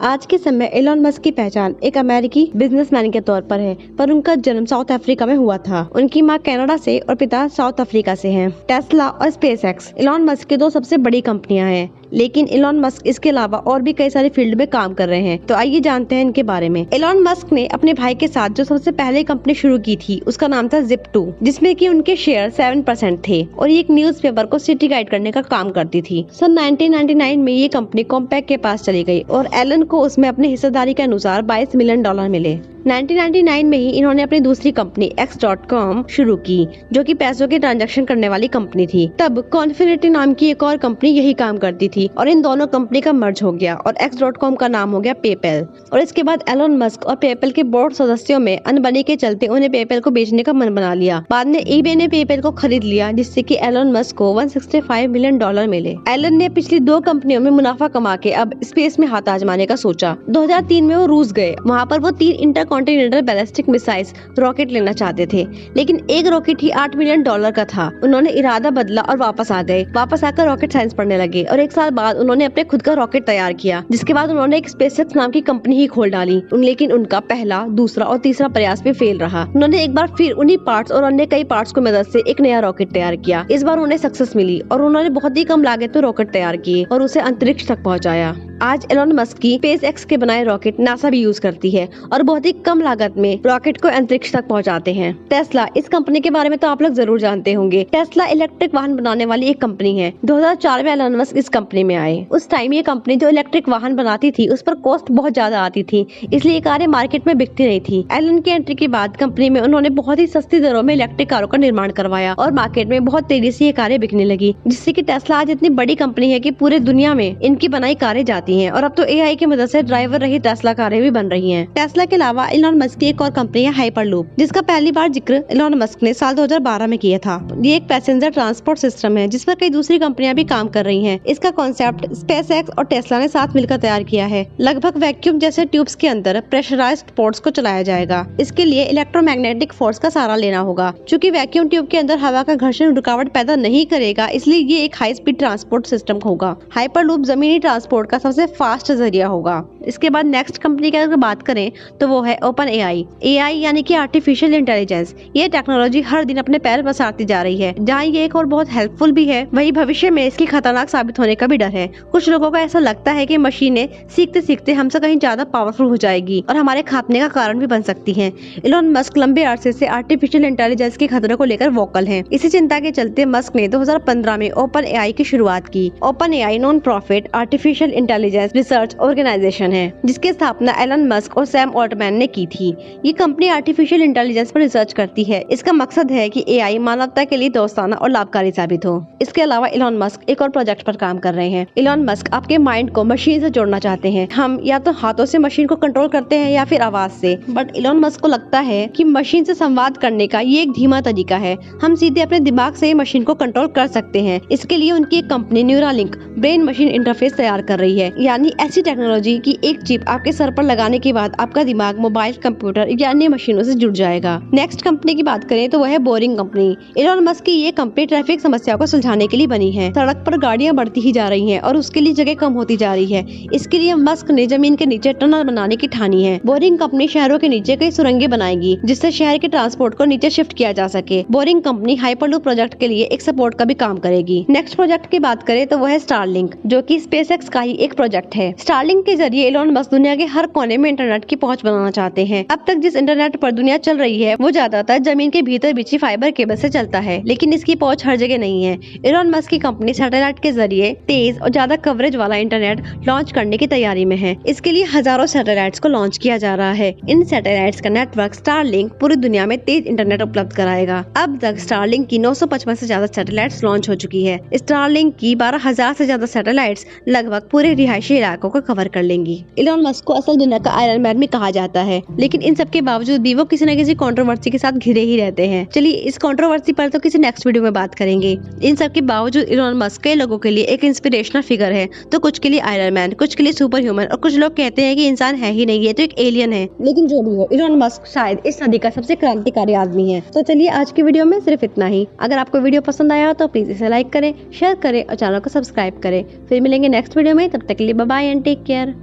आज के समय एलन मस्क की पहचान एक अमेरिकी बिजनेसमैन के तौर पर है, पर उनका जन्म साउथ अफ्रीका में हुआ था। उनकी मां कनाडा से और पिता साउथ अफ्रीका से हैं। टेस्ला और स्पेसएक्स एलन मस्क की दो सबसे बड़ी कंपनियां हैं, लेकिन एलन मस्क इसके अलावा और भी कई सारे फील्ड में काम कर रहे हैं। तो आइए जानते हैं इनके बारे में। एलन मस्क ने अपने भाई के साथ जो सबसे पहले कंपनी शुरू की थी उसका नाम था Zip2, जिसमें कि उनके शेयर 7% थे और ये एक न्यूज़पेपर को सिटी गाइड करने का काम करती थी। सन 1999 में ये कंपनी कॉम्पैक के पास चली गई और एलन को उसमें अपनी हिस्सेदारी के अनुसार $22 मिलियन मिले। 1999 में ही इन्होंने अपनी दूसरी कंपनी X.com शुरू की, जो कि पैसों के ट्रांजैक्शन करने वाली कंपनी थी। तब कॉन्फिनिटी नाम की एक और कंपनी यही काम करती थी और इन दोनों कंपनी का मर्ज हो गया और X.com का नाम हो गया पेपैल। और इसके बाद एलन मस्क और पेपैल के बोर्ड सदस्यों में अनबनी के चलते उन्हें पेपैल को बेचने का मन बना लिया। बाद में eBay ने पेपैल को खरीद लिया, जिससे कि एलन मस्क को $165 मिलियन मिले। एलन ने पिछली दो कंपनियों में मुनाफा कमा के अब स्पेस में हाथ आजमाने का सोचा। 2003 में वो रूस गए। वहाँ पर वो 3 इंटरकॉन्टिनेंटल बैलिस्टिक मिसाइल्स रॉकेट लेना चाहते थे, लेकिन एक रॉकेट ही $8 मिलियन का था। उन्होंने इरादा बदला और वापस आ गए। वापस आकर रॉकेट साइंस पढ़ने लगे और एक साल बाद उन्होंने अपने खुद का रॉकेट तैयार किया, जिसके बाद उन्होंने एक स्पेसएक्स नाम की कंपनी ही खोल डाली। लेकिन उनका पहला, दूसरा और तीसरा प्रयास भी फेल रहा। उन्होंने एक बार फिर उन्हीं पार्ट्स और अन्य कई पार्ट्स की मदद से एक नया रॉकेट तैयार किया। इस बार उन्हें सक्सेस मिली और उन्होंने बहुत ही कम लागत में रॉकेट तैयार किए और उसे अंतरिक्ष तक पहुंचाया। आज एलन मस्क की स्पेसएक्स के बनाए रॉकेट नासा भी यूज करती है और बहुत ही कम लागत में रॉकेट को अंतरिक्ष तक पहुंचाते हैं। टेस्ला, इस कंपनी के बारे में तो आप लोग जरूर जानते होंगे। टेस्ला इलेक्ट्रिक वाहन बनाने वाली एक कंपनी है। 2004 में एलन मस्क इस कंपनी में आए। उस टाइम ये कंपनी जो इलेक्ट्रिक वाहन बनाती थी उस पर कॉस्ट बहुत ज्यादा आती थी, इसलिए कारें मार्केट में बिकती नहीं थी। एलन की एंट्री के बाद कंपनी में उन्होंने बहुत ही सस्ती दरों में इलेक्ट्रिक कारों का निर्माण करवाया और मार्केट में बहुत तेजी से ये कारें बिकने लगी, जिससे कि टेस्ला आज इतनी बड़ी कंपनी है कि पूरे दुनिया में इनकी बनाई कारें जाती हैं और अब तो AI की मदद से ड्राइवर रहित टेस्ला कारें भी बन रही हैं। टेस्ला के अलावा एलन मस्क की एक और कंपनी है हाइपरलूप, जिसका पहली बार जिक्र एलन मस्क ने साल 2012 में किया था। ये एक पैसेंजर ट्रांसपोर्ट सिस्टम है जिस पर कई दूसरी कंपनियां भी काम कर रही हैं। इसका कॉन्सेप्ट स्पेसएक्स और टेस्ला ने साथ मिलकर तैयार किया है। लगभग वैक्यूम जैसे ट्यूब्स के अंदर प्रेशराइज्ड पोर्ट्स को चलाया जाएगा। इसके लिए इलेक्ट्रोमैग्नेटिक फोर्स का सहारा लेना होगा। चूंकि वैक्यूम ट्यूब के अंदर हवा का घर्षण रुकावट पैदा नहीं करेगा, इसलिए ये एक हाई स्पीड ट्रांसपोर्ट सिस्टम होगा। हाइपरलूप जमीनी ट्रांसपोर्ट का सबसे फास्ट जरिया होगा। इसके बाद नेक्स्ट कंपनी की अगर बात करें तो वो है OpenAI। AI यानी कि आर्टिफिशियल इंटेलिजेंस। ये टेक्नोलॉजी हर दिन अपने पैर पसारती जा रही है। जहाँ ये एक और बहुत हेल्पफुल भी है, वही भविष्य में इसकी खतरनाक साबित होने का भी डर है। कुछ लोगों को ऐसा लगता है कि मशीनें सीखते सीखते हमसे कहीं ज्यादा पावरफुल हो जाएगी और हमारे खात्मे का कारण भी बन सकती हैं। एलन मस्क लंबे अरसे से आर्टिफिशियल इंटेलिजेंस के खतरे को लेकर वोकल हैं। इसी चिंता के चलते मस्क ने 2015 में OpenAI की शुरुआत की। OpenAI non profit artificial intelligence research organisation है, जिसकी स्थापना एलन मस्क और सैम ऑल्टमैन ने की थी। ये कंपनी आर्टिफिशियल इंटेलिजेंस पर रिसर्च करती है। इसका मकसद है कि AI मानवता के लिए दोस्ताना और लाभकारी साबित हो। इसके अलावा एलन मस्क एक और प्रोजेक्ट पर काम कर रहे हैं। एलन मस्क आपके माइंड को मशीन से जोड़ना चाहते हैं। हम या तो हाथों से मशीन को कंट्रोल करते हैं या फिर आवाज से, बट एलन मस्क को लगता है कि मशीन से संवाद करने का ये एक धीमा तरीका है। हम सीधे अपने दिमाग से मशीन को कंट्रोल कर सकते हैं। इसके लिए उनकी एक company Neuralink brain machine interface तैयार कर रही है, यानी ऐसी टेक्नोलॉजी की एक चिप आपके सर पर लगाने के बाद आपका दिमाग मोबाइल, कंप्यूटर या अन्य मशीनों से जुड़ जाएगा। नेक्स्ट कंपनी की बात करें तो वह है बोरिंग कंपनी। एलन मस्क की ये कंपनी ट्रैफिक समस्या को सुलझाने के लिए बनी है। सड़क पर गाड़ियां बढ़ती ही जा रही हैं और उसके लिए जगह कम होती जा रही है। इसके लिए मस्क ने जमीन के नीचे टनल बनाने की ठानी है। बोरिंग कंपनी शहरों के नीचे कई सुरंगें बनाएगी, जिससे शहर के ट्रांसपोर्ट को नीचे शिफ्ट किया जा सके। बोरिंग कंपनी हाइपरलूप प्रोजेक्ट के लिए एक सपोर्ट का भी काम करेगी। नेक्स्ट प्रोजेक्ट की बात करें तो वह है स्टारलिंक, जो कि स्पेसएक्स का ही एक प्रोजेक्ट है। स्टारलिंक के जरिए एलन मस्क दुनिया के हर कोने में इंटरनेट की पहुंच बनाना चाहते हैं। अब तक जिस इंटरनेट पर दुनिया चल रही है वो ज्यादातर जमीन के भीतर बिछी फाइबर केबल से चलता है, लेकिन इसकी पहुंच हर जगह नहीं है। एलन मस्क की कंपनी सैटेलाइट के जरिए तेज और ज्यादा कवरेज वाला इंटरनेट लॉन्च करने की तैयारी में है। इसके लिए हजारों सैटेलाइट्स को लॉन्च किया जा रहा है। इन सैटेलाइट्स का नेटवर्क स्टारलिंक पूरी दुनिया में तेज इंटरनेट उपलब्ध कराएगा। अब तक स्टारलिंक की 955 से ज्यादा सैटेलाइट्स लॉन्च हो चुकी है। स्टारलिंक की 12,000 से ज्यादा सैटेलाइट्स लगभग पूरे रिहायशी इलाकों को कवर कर लेंगी। एलन मस्क को असल दुनिया का आयरन मैन भी कहा जाता है, लेकिन इन सब के बावजूद भी वो किसी न किसी कंट्रोवर्सी के साथ घिरे ही रहते हैं। चलिए इस कंट्रोवर्सी पर तो किसी नेक्स्ट वीडियो में बात करेंगे। इन सब के बावजूद एलन मस्क कई लोगों के लिए एक इंस्पिरेशनल फिगर है। तो कुछ के लिए आयरन मैन, कुछ के लिए सुपर ह्यूमन और कुछ लोग कहते हैं कि इंसान है ही नहीं, ये तो एक एलियन है। लेकिन जो भी हो, एलन मस्क शायद इस सदी का सबसे क्रांतिकारी आदमी है। तो चलिए आज की वीडियो में सिर्फ इतना ही। अगर आपको वीडियो पसंद आया तो प्लीज इसे लाइक करें, शेयर करें और चैनल को सब्सक्राइब करें। फिर मिलेंगे नेक्स्ट वीडियो में। तब तक के लिए bye bye and take care.